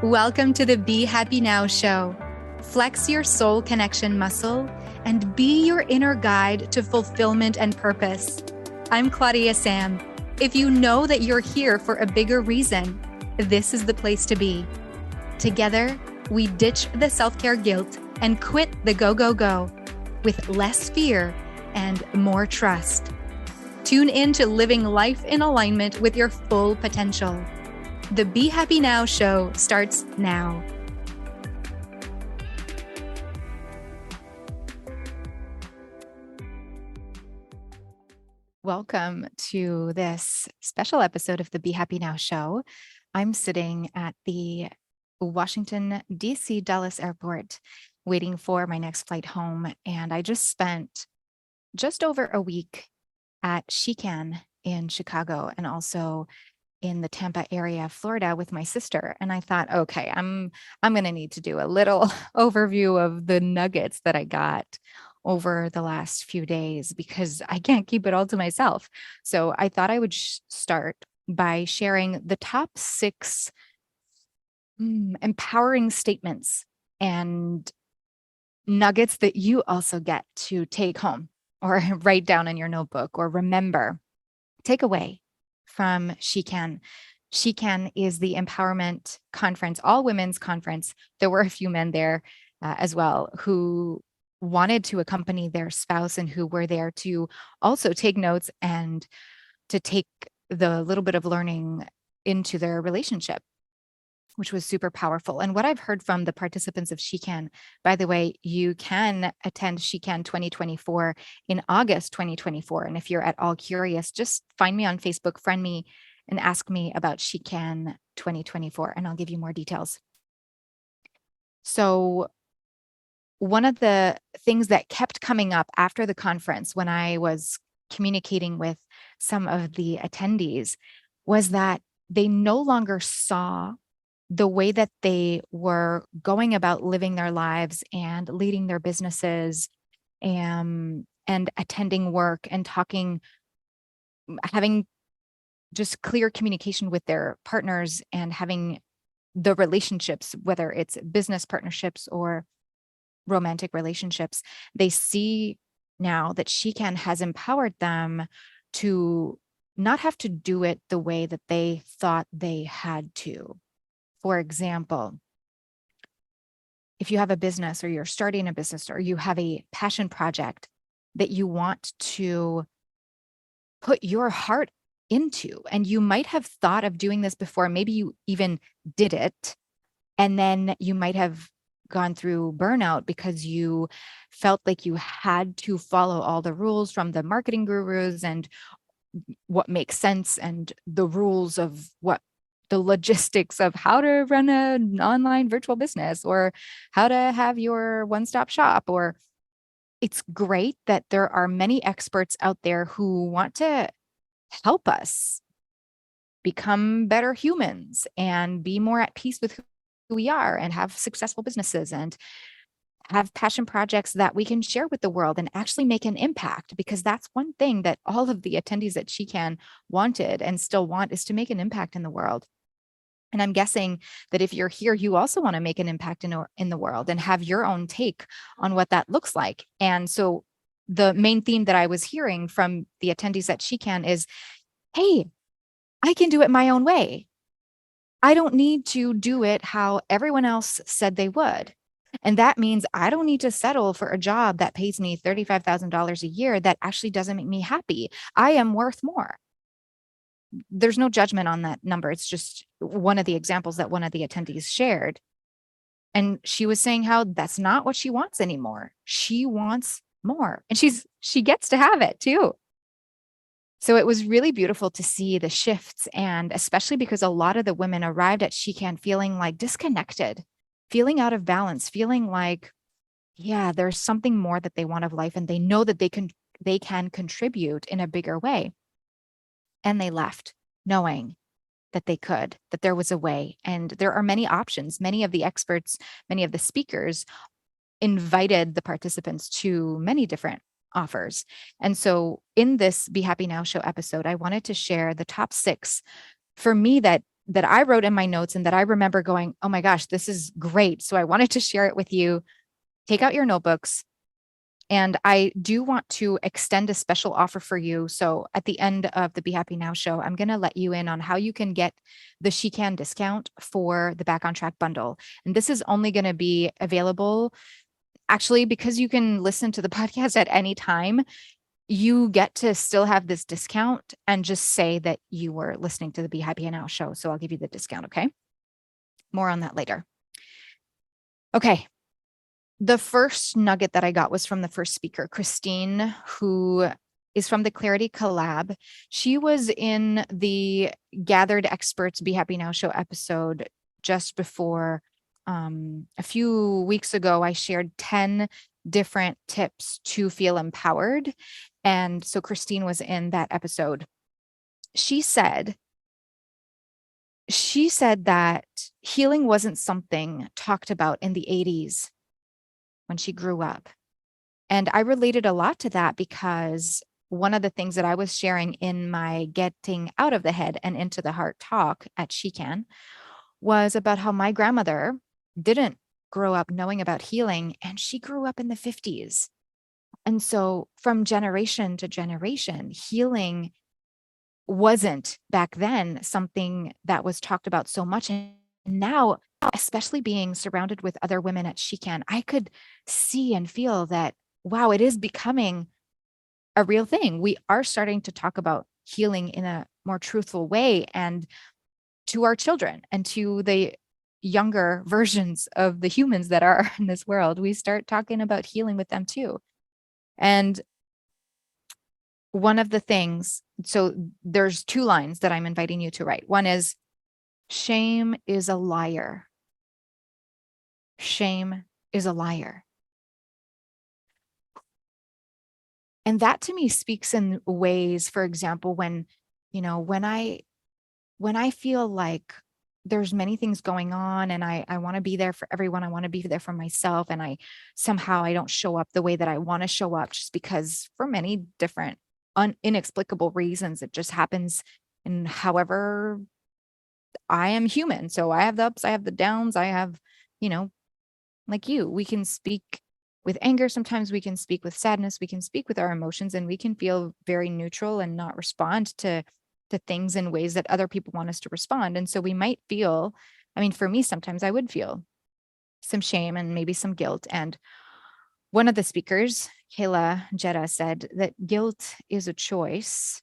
Welcome to the Be Happy Now show. Flex your soul connection muscle and be your inner guide to fulfillment and purpose. I'm Claudia-Sam. If you know that you're here for a bigger reason, this is the place to be. Together, we ditch the self-care guilt and quit the go with less fear and more trust. Tune in to living life in alignment with your full potential. The Be Happy Now show starts now. Welcome to this special episode of the Be Happy Now show. I'm sitting at the Washington, D.C. Dulles Airport waiting for my next flight home. And I just spent just over a week at SheCAN in Chicago and also in the Tampa area, Florida, with my sister. And I thought, okay, I'm going to need to do a little overview of the nuggets that I got over the last few days because I can't keep it all to myself. So I thought I would start by sharing the top 6 empowering statements and nuggets that you also get to take home or write down in your notebook or remember, take away from SheCAN. SheCAN is the empowerment conference, all women's conference. There were a few men there as well who wanted to accompany their spouse and who were there to also take notes and to take the little bit of learning into their relationship, which was super powerful. And what I've heard from the participants of SheCAN, by the way, you can attend SheCAN 2024 in August 2024. And if you're at all curious, just find me on Facebook, friend me, and ask me about SheCAN 2024, and I'll give you more details. So one of the things that kept coming up after the conference when I was communicating with some of the attendees was that they no longer saw the way that they were going about living their lives and leading their businesses and attending work and talking, having just clear communication with their partners and having the relationships, whether it's business partnerships or romantic relationships. They see now that SheCAN has empowered them to not have to do it the way that they thought they had to. For example, if you have a business or you're starting a business or you have a passion project that you want to put your heart into, and you might have thought of doing this before, maybe you even did it, and then you might have gone through burnout because you felt like you had to follow all the rules from the marketing gurus and what makes sense and the rules of what the logistics of how to run an online virtual business or how to have your one-stop shop. Or it's great that there are many experts out there who want to help us become better humans and be more at peace with who we are and have successful businesses and have passion projects that we can share with the world and actually make an impact, because that's one thing that all of the attendees at SheCAN wanted and still want, is to make an impact in the world. And I'm guessing that if you're here, you also want to make an impact in the world and have your own take on what that looks like. And so the main theme that I was hearing from the attendees at SheCAN is, hey, I can do it my own way. I don't need to do it how everyone else said they would. And that means I don't need to settle for a job that pays me $35,000 a year that actually doesn't make me happy. I am worth more. There's no judgment on that number. It's just one of the examples that one of the attendees shared. And she was saying how that's not what she wants anymore. She wants more. And she gets to have it too. So it was really beautiful to see the shifts, and especially because a lot of the women arrived at SheCAN feeling like disconnected, feeling out of balance, feeling like, yeah, there's something more that they want of life, and they know that they can contribute in a bigger way. And they left knowing that they could, that there was a way. And there are many options. Many of the experts, many of the speakers invited the participants to many different offers. And so in this Be Happy Now show episode, I wanted to share the top 6 for me that that I wrote in my notes and that I remember going, oh my gosh, this is great. So I wanted to share it with you. Take out your notebooks. And I do want to extend a special offer for you. So at the end of the Be Happy Now show, I'm going to let you in on how you can get the SheCAN discount for the Back on Track bundle. And this is only going to be available actually because you can listen to the podcast at any time. You get to still have this discount and just say that you were listening to the Be Happy Now show. So I'll give you the discount. Okay. More on that later. Okay. The first nugget that I got was from the first speaker, Christine, who is from the Clarity Collab. She was in the Gathered Experts Be Happy Now show episode just before a few weeks ago. I shared 10 different tips to feel empowered. And so Christine was in that episode. She said that healing wasn't something talked about in the 80s when she grew up. And I related a lot to that because one of the things that I was sharing in my Getting Out of the Head and Into the Heart talk at SheCAN was about how my grandmother didn't grow up knowing about healing, and she grew up in the 50s. And so from generation to generation, healing wasn't back then something that was talked about so much. And now, especially being surrounded with other women at SheCAN, I could see and feel that, wow, it is becoming a real thing. We are starting to talk about healing in a more truthful way, and to our children and to the younger versions of the humans that are in this world, we start talking about healing with them too. And one of the things, so there's 2 lines that I'm inviting you to write. One is, shame is a liar. Shame is a liar. And that to me speaks in ways, for example, when I feel like there's many things going on and I want to be there for everyone. I want to be there for myself. And I don't show up the way that I want to show up just because for many different inexplicable reasons, it just happens. And however, I am human. So I have the ups, I have the downs, I have, like you, we can speak with anger. Sometimes we can speak with sadness. We can speak with our emotions, and we can feel very neutral and not respond to things in ways that other people want us to respond. And so we might feel, for me, sometimes I would feel some shame and maybe some guilt. And one of the speakers, Kayla Jetta, said that guilt is a choice.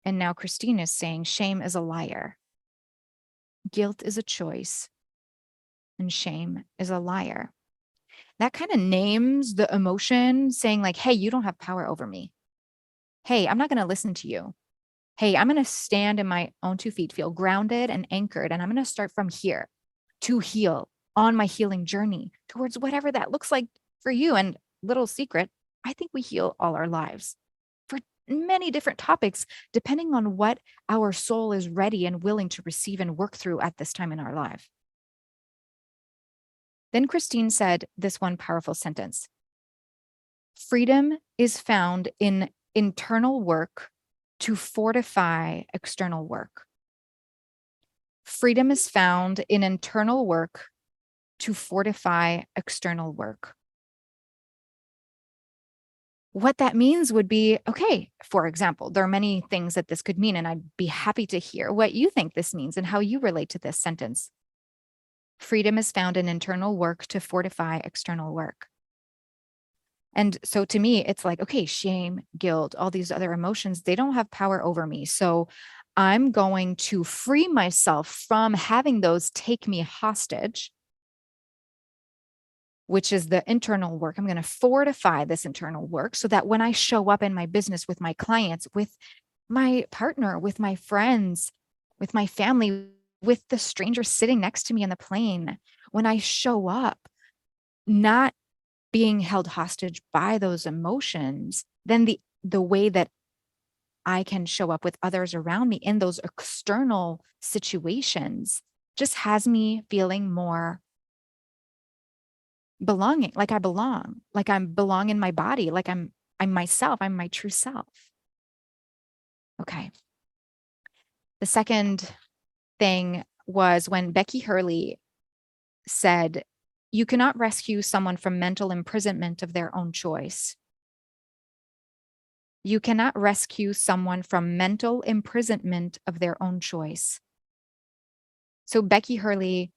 And now Christine is saying shame is a liar. Guilt is a choice and shame is a liar. That kind of names the emotion, saying like, hey, you don't have power over me. Hey, I'm not going to listen to you. Hey, I'm going to stand in my own 2 feet, feel grounded and anchored. And I'm going to start from here to heal on my healing journey towards whatever that looks like for you. And little secret, I think we heal all our lives for many different topics, depending on what our soul is ready and willing to receive and work through at this time in our life. Then Christine said this one powerful sentence: freedom is found in internal work to fortify external work. Freedom is found in internal work to fortify external work. What that means would be, okay, for example, there are many things that this could mean, and I'd be happy to hear what you think this means and how you relate to this sentence. Freedom is found in internal work to fortify external work. And so to me, it's like, okay, shame, guilt, all these other emotions, they don't have power over me. So I'm going to free myself from having those take me hostage, which is the internal work. I'm going to fortify this internal work so that when I show up in my business with my clients, with my partner, with my friends, with my family, with the stranger sitting next to me on the plane, when I show up, not being held hostage by those emotions, then the way that I can show up with others around me in those external situations just has me feeling more belonging, like I belong, like I belong in my body, like I'm myself, I'm my true self. Okay. The second thing was when Becky Hurley said, "You cannot rescue someone from mental imprisonment of their own choice." You cannot rescue someone from mental imprisonment of their own choice. So Becky Hurley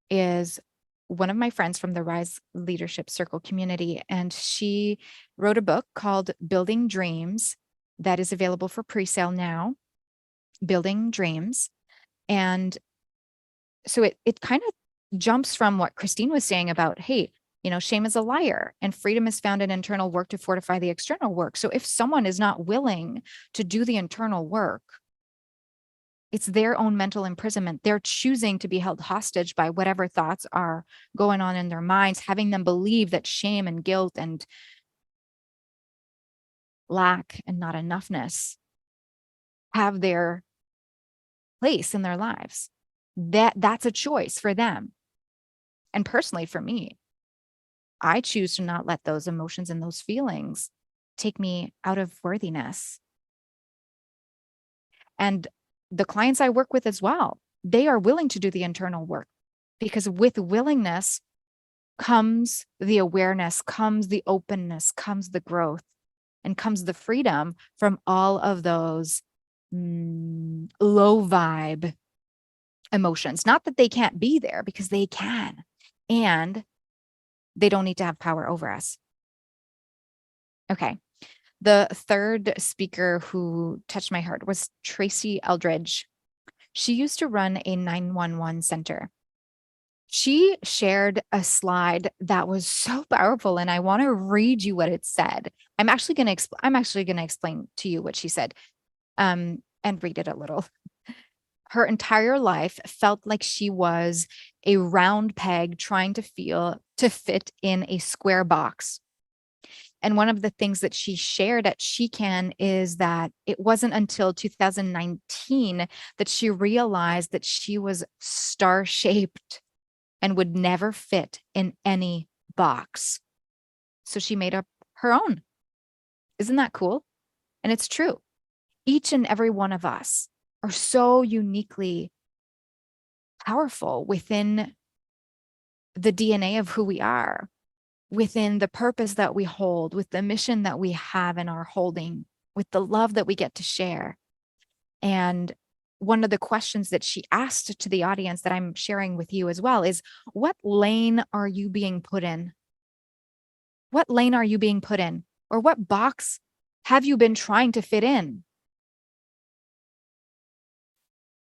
is one of my friends from the Rise Leadership Circle community, and she wrote a book called Building Dreams that is available for pre-sale now, Building Dreams. And so it kind of jumps from what Christine was saying about, hey, shame is a liar and freedom is found in internal work to fortify the external work. So if someone is not willing to do the internal work, it's their own mental imprisonment. They're choosing to be held hostage by whatever thoughts are going on in their minds, having them believe that shame and guilt and lack and not enoughness have their place in their lives. That's a choice for them. And personally, for me, I choose to not let those emotions and those feelings take me out of worthiness. And the clients I work with as well, they are willing to do the internal work, because with willingness comes the awareness, comes the openness, comes the growth, and comes the freedom from all of those low vibe emotions. Not that they can't be there, because they can. And they don't need to have power over us. Okay. The third speaker who touched my heart was Tracy Eldridge. She used to run a 911 center. She shared a slide that was so powerful, and I want to read you what it said. I'm actually going to explain to you what she said, and read it a little. Her entire life felt like she was a round peg trying to fit in a square box. And one of the things that she shared at SheCAN is that it wasn't until 2019 that she realized that she was star-shaped and would never fit in any box. So she made up her own. Isn't that cool? And it's true. Each and every one of us are so uniquely powerful within the DNA of who we are, within the purpose that we hold, with the mission that we have and are holding, with the love that we get to share. And one of the questions that she asked to the audience that I'm sharing with you as well is, what lane are you being put in? What lane are you being put in? Or what box have you been trying to fit in?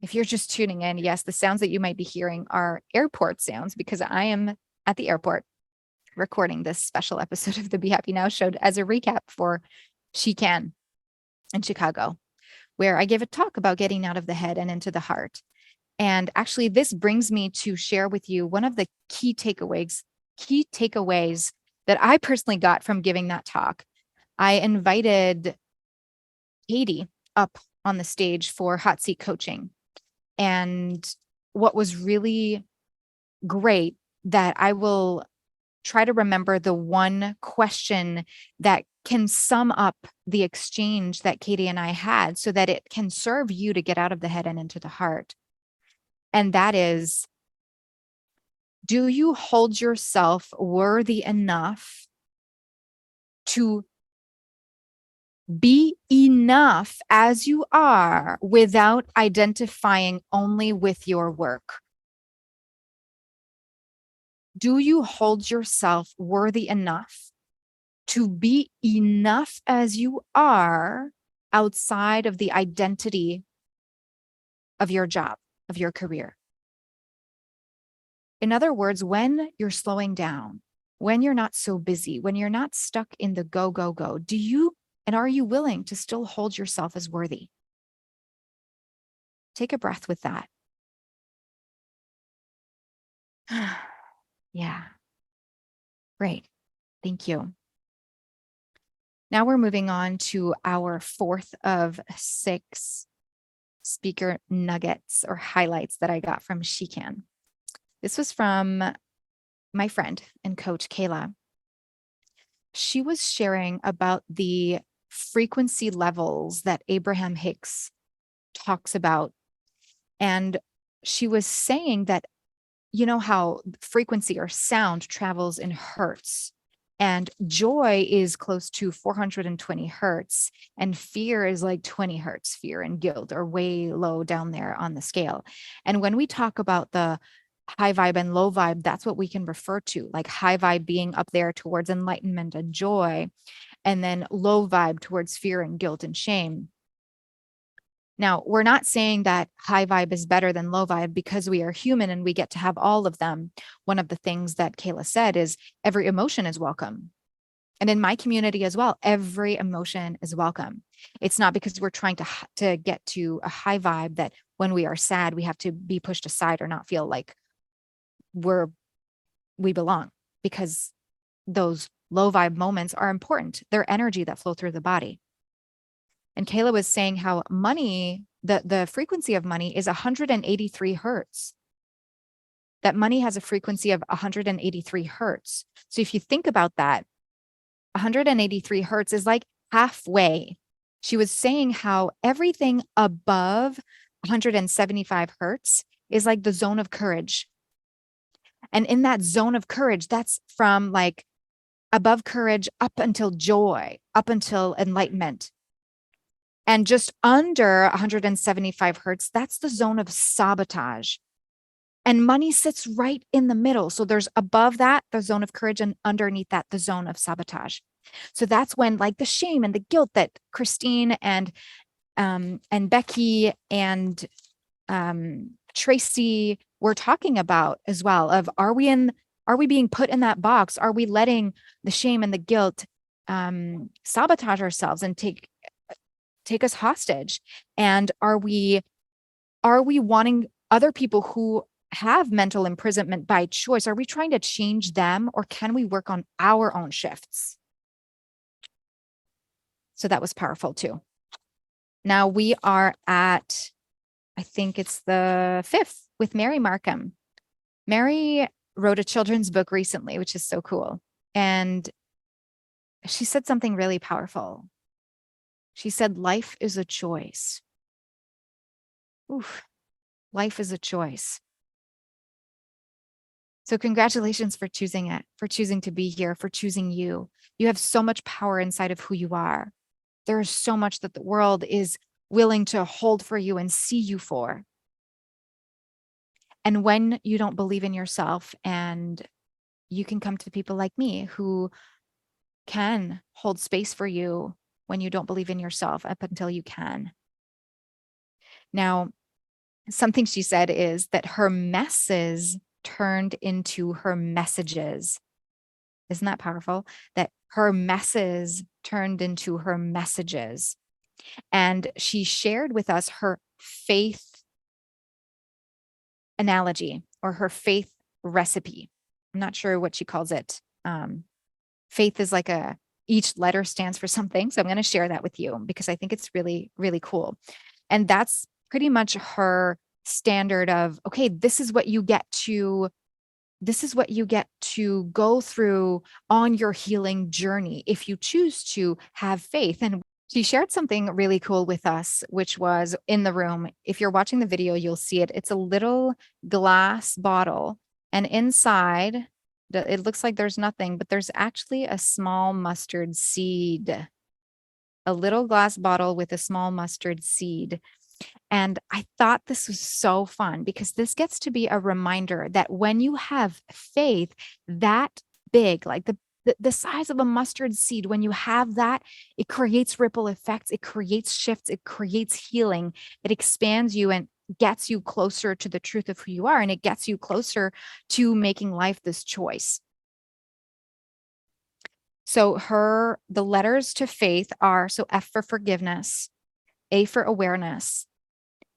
If you're just tuning in, yes, the sounds that you might be hearing are airport sounds, because I am at the airport recording this special episode of the Be Happy Now show as a recap for SheCAN in Chicago, where I gave a talk about getting out of the head and into the heart. And actually, this brings me to share with you one of the key takeaways that I personally got from giving that talk. I invited Katie up on the stage for hot seat coaching. And what was really great, that I will try to remember the one question that can sum up the exchange that Katie and I had, so that it can serve you to get out of the head and into the heart. And that is, do you hold yourself worthy enough to be enough as you are without identifying only with your work? Do you hold yourself worthy enough to be enough as you are outside of the identity of your job, of your career? In other words, when you're slowing down, when you're not so busy, when you're not stuck in the go, go, go, are you willing to still hold yourself as worthy? Take a breath with that. Yeah. Great. Thank you. Now we're moving on to our fourth of 6 speaker nuggets or highlights that I got from SheCAN. This was from my friend and coach, Kayla. She was sharing about the frequency levels that Abraham Hicks talks about. And she was saying that, you know how frequency or sound travels in hertz, and joy is close to 420 hertz, and fear is like 20 hertz. Fear and guilt are way low down there on the scale. And when we talk about the high vibe and low vibe, that's what we can refer to, like high vibe being up there towards enlightenment and joy, and then low vibe towards fear and guilt and shame. Now, we're not saying that high vibe is better than low vibe because we are human and we get to have all of them. One of the things that Kayla said is every emotion is welcome. And in my community as well, every emotion is welcome. It's not because we're trying to get to a high vibe that when we are sad, we have to be pushed aside or not feel like we belong, because those low vibe moments are important. They're energy that flow through the body. And Kayla was saying how money, the frequency of money is 183 hertz. That money has a frequency of 183 hertz. So if you think about that, 183 hertz is like halfway. She was saying how everything above 175 hertz is like the zone of courage. And in that zone of courage, that's from like above courage up until joy, up until enlightenment. And just under 175 hertz, that's the zone of sabotage. And money sits right in the middle. So there's above that, the zone of courage, and underneath that, the zone of sabotage. So that's when like the shame and the guilt that Christine and Becky and Tracy were talking about as well, of are we being put in that box? Are we letting the shame and the guilt sabotage ourselves and take us hostage? And are we wanting other people who have mental imprisonment by choice? Are we trying to change them, or can we work on our own shifts? So that was powerful too. Now we are at, I think it's the 5th with Mary Markham. Mary wrote a children's book recently, which is so cool. And she said something really powerful. She said, life is a choice. Oof, life is a choice. So congratulations for choosing it, for choosing to be here, for choosing you. You have so much power inside of who you are. There is so much that the world is willing to hold for you and see you for. And when you don't believe in yourself, and you can come to people like me who can hold space for you when you don't believe in yourself up until you can. Now, something she said is that her messes turned into her messages. Isn't that powerful? That her messes turned into her messages. And she shared with us her faith analogy, or her faith recipe. I'm not sure what she calls it. Faith is like each letter stands for something. So I'm going to share that with you because I think it's really, really cool. And that's pretty much her standard of, okay, this is what you get to go through on your healing journey if you choose to have faith. And she shared something really cool with us, which was in the room. If you're watching the video, you'll see it. It's a little glass bottle, and inside, it looks like there's nothing, but there's actually a small mustard seed. A little glass bottle with a small mustard seed. And I thought this was so fun because this gets to be a reminder that when you have faith that big, like the size of a mustard seed, when you have that, it creates ripple effects, it creates shifts, it creates healing, it expands you and gets you closer to the truth of who you are, and it gets you closer to making life this choice. So the letters to faith are, so F for forgiveness, A for awareness,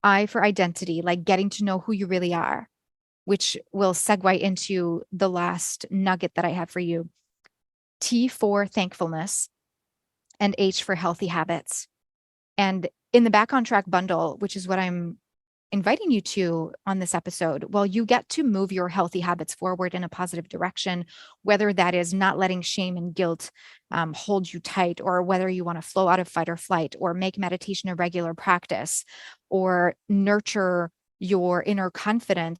I for identity, like getting to know who you really are, which will segue into the last nugget that I have for you. T for thankfulness, and H for healthy habits. And in the Back on Track bundle, which is what I'm inviting you to on this episode, well, you get to move your healthy habits forward in a positive direction, whether that is not letting shame and guilt hold you tight, or whether you want to flow out of fight or flight, or make meditation a regular practice, or nurture your inner confidence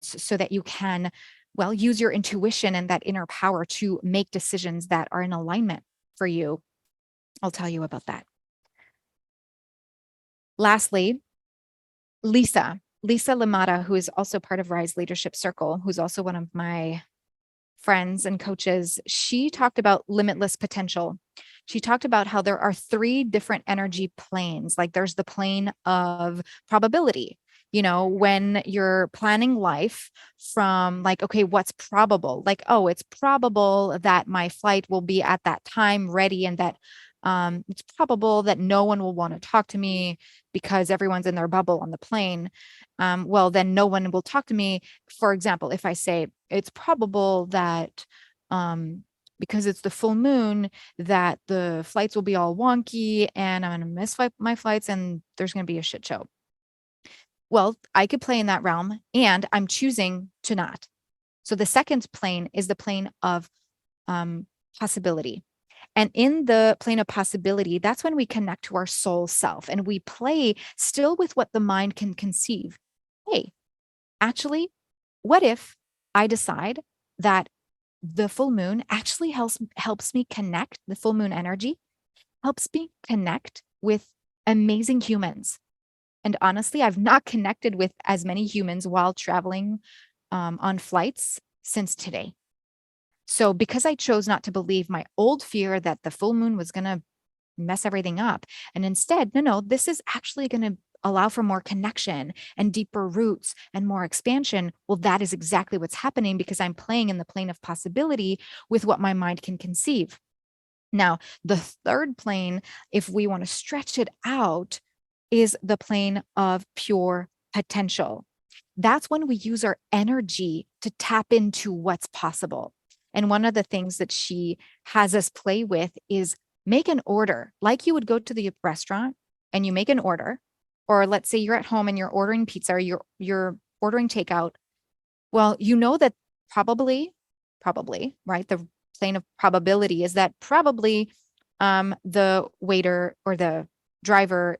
so that you can, well, use your intuition and that inner power to make decisions that are in alignment for you. I'll tell you about that. Lastly, Lisa Lamata, who is also part of Rise Leadership Circle, who's also one of my friends and coaches, she talked about limitless potential. She talked about how there are 3 different energy planes. Like there's the plane of probability, when you're planning life from like, okay, what's probable? Like, oh, it's probable that my flight will be at that time ready, and that it's probable that no one will want to talk to me because everyone's in their bubble on the plane. Well, then no one will talk to me. For example, if I say it's probable that because it's the full moon, that the flights will be all wonky and I'm going to miss my flights and there's going to be a shit show. Well, I could play in that realm, and I'm choosing to not. So the second plane is the plane of possibility. And in the plane of possibility, that's when we connect to our soul self and we play still with what the mind can conceive. Hey, actually, what if I decide that the full moon actually helps me connect, the full moon energy helps me connect with amazing humans. And honestly, I've not connected with as many humans while traveling on flights since today. So because I chose not to believe my old fear that the full moon was going to mess everything up, and instead, no, this is actually going to allow for more connection and deeper roots and more expansion. Well, that is exactly what's happening because I'm playing in the plane of possibility with what my mind can conceive. Now, the third plane, if we want to stretch it out, is the plane of pure potential. That's when we use our energy to tap into what's possible. And one of the things that she has us play with is make an order, like you would go to the restaurant and you make an order, or let's say you're at home and you're ordering pizza or you're ordering takeout. Well, you know that probably, right? The plane of probability is that probably the waiter or the driver,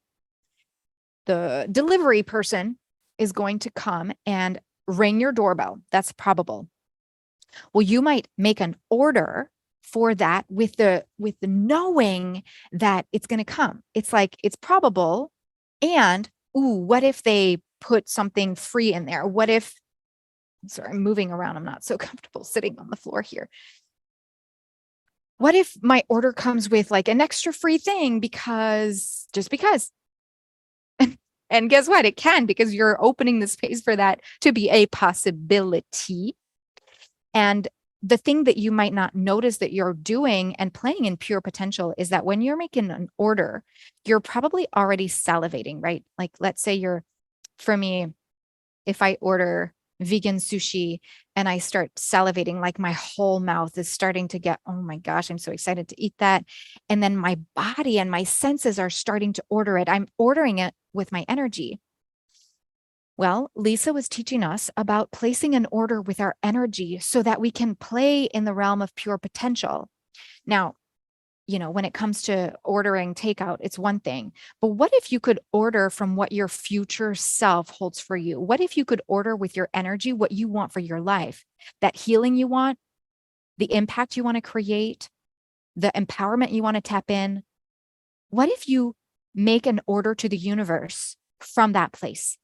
the delivery person is going to come and ring your doorbell. That's probable. Well, you might make an order for that with the knowing that it's going to come. It's like it's probable, and what if they put something free in there? What if, sorry, I'm moving around. I'm not so comfortable sitting on the floor here. What if my order comes with like an extra free thing just because? And guess what? It can, because you're opening the space for that to be a possibility. And the thing that you might not notice that you're doing and playing in pure potential is that when you're making an order, you're probably already salivating, right? Like, let's say for me, if I order vegan sushi and I start salivating, like my whole mouth is starting to get, oh my gosh, I'm so excited to eat that. And then my body and my senses are starting to order it. I'm ordering it with my energy. Well, Lisa was teaching us about placing an order with our energy so that we can play in the realm of pure potential. Now, when it comes to ordering takeout, it's one thing, but what if you could order from what your future self holds for you? What if you could order with your energy what you want for your life? That healing you want, the impact you want to create, the empowerment you want to tap in. What if you make an order to the universe from that place?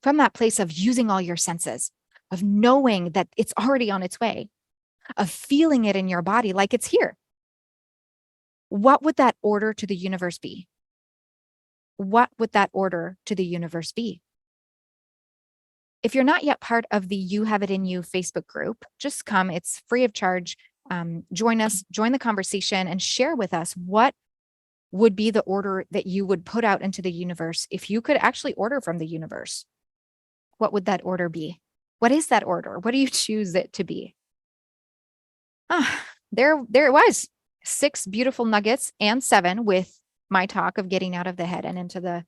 From that place of using all your senses, of knowing that it's already on its way, of feeling it in your body like it's here. What would that order to the universe be? What would that order to the universe be? If you're not yet part of the You Have It In You Facebook group, just come. It's free of charge. Join us, join the conversation, and share with us what would be the order that you would put out into the universe if you could actually order from the universe. What would that order be? What is that order? What do you choose it to be? There it was. 6 beautiful nuggets and 7 with my talk of getting out of the head and into the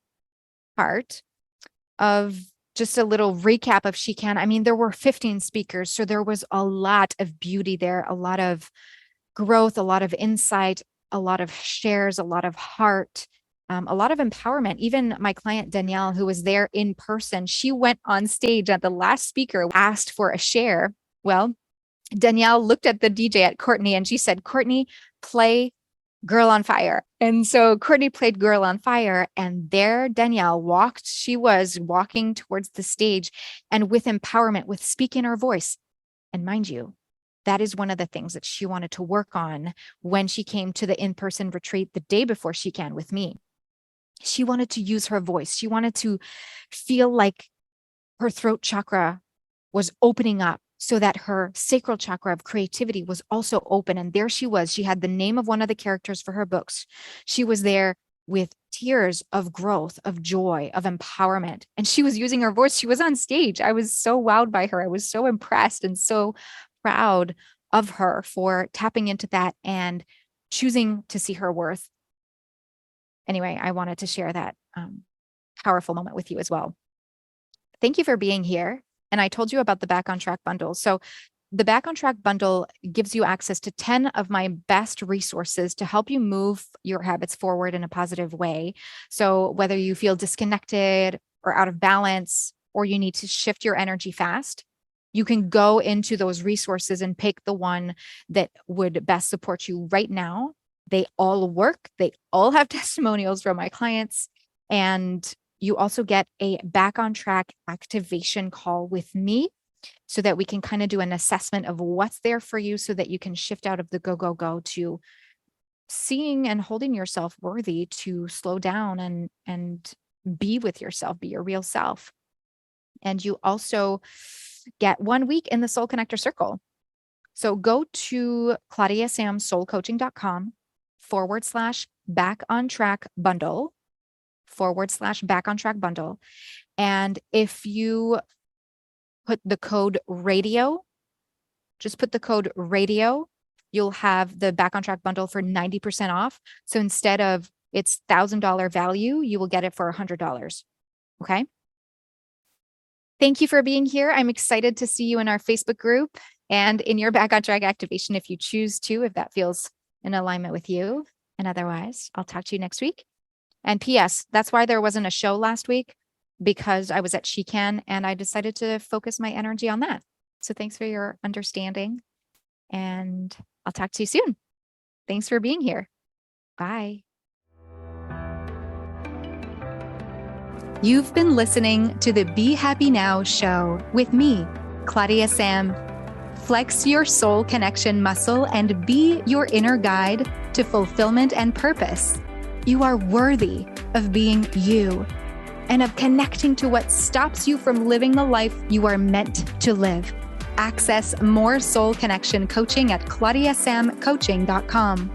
heart, of just a little recap of SheCAN. I mean, there were 15 speakers, so there was a lot of beauty there, a lot of growth, a lot of insight, a lot of shares, a lot of heart. a lot of empowerment. Even my client, Danielle, who was there in person, she went on stage at the last speaker, asked for a share. Well, Danielle looked at the DJ at Courtney and she said, Courtney, play Girl on Fire. And so Courtney played Girl on Fire, and there Danielle walked. She was walking towards the stage, and with empowerment, with speaking her voice. And mind you, that is one of the things that she wanted to work on when she came to the in-person retreat the day before SheCAN with me. She wanted to use her voice. She wanted to feel like her throat chakra was opening up, so that her sacral chakra of creativity was also open. And there she was. She had the name of one of the characters for her books. She was there with tears of growth, of joy, of empowerment. And she was using her voice. She was on stage. I was so wowed by her. I was so impressed and so proud of her for tapping into that and choosing to see her worth. Anyway, I wanted to share that powerful moment with you as well. Thank you for being here. And I told you about the Back on Track bundle. So the Back on Track bundle gives you access to 10 of my best resources to help you move your habits forward in a positive way. So whether you feel disconnected or out of balance, or you need to shift your energy fast, you can go into those resources and pick the one that would best support you right now. They all work. They all have testimonials from my clients. And you also get a Back on Track activation call with me so that we can kind of do an assessment of what's there for you so that you can shift out of the go, go, go to seeing and holding yourself worthy to slow down and be with yourself, be your real self. And you also get 1 week in the Soul Connector Circle. So go to claudiasamsoulcoaching.com/back on track bundle /back on track bundle. And if you put the code radio, just put the code radio, you'll have the Back on Track bundle for 90% off. So instead of its $1,000 value, you will get it for $100. Okay. Thank you for being here. I'm excited to see you in our Facebook group and in your Back on Track activation if you choose to, if that feels in alignment with you. And otherwise, I'll talk to you next week. And P.S., that's why there wasn't a show last week, because I was at SheCAN and I decided to focus my energy on that. So thanks for your understanding, and I'll talk to you soon. Thanks for being here. Bye. You've been listening to the Be Happy Now show with me, Claudia-Sam. Flex your soul connection muscle and be your inner guide to fulfillment and purpose. You are worthy of being you and of connecting to what stops you from living the life you are meant to live. Access more soul connection coaching at claudiasamcoaching.com.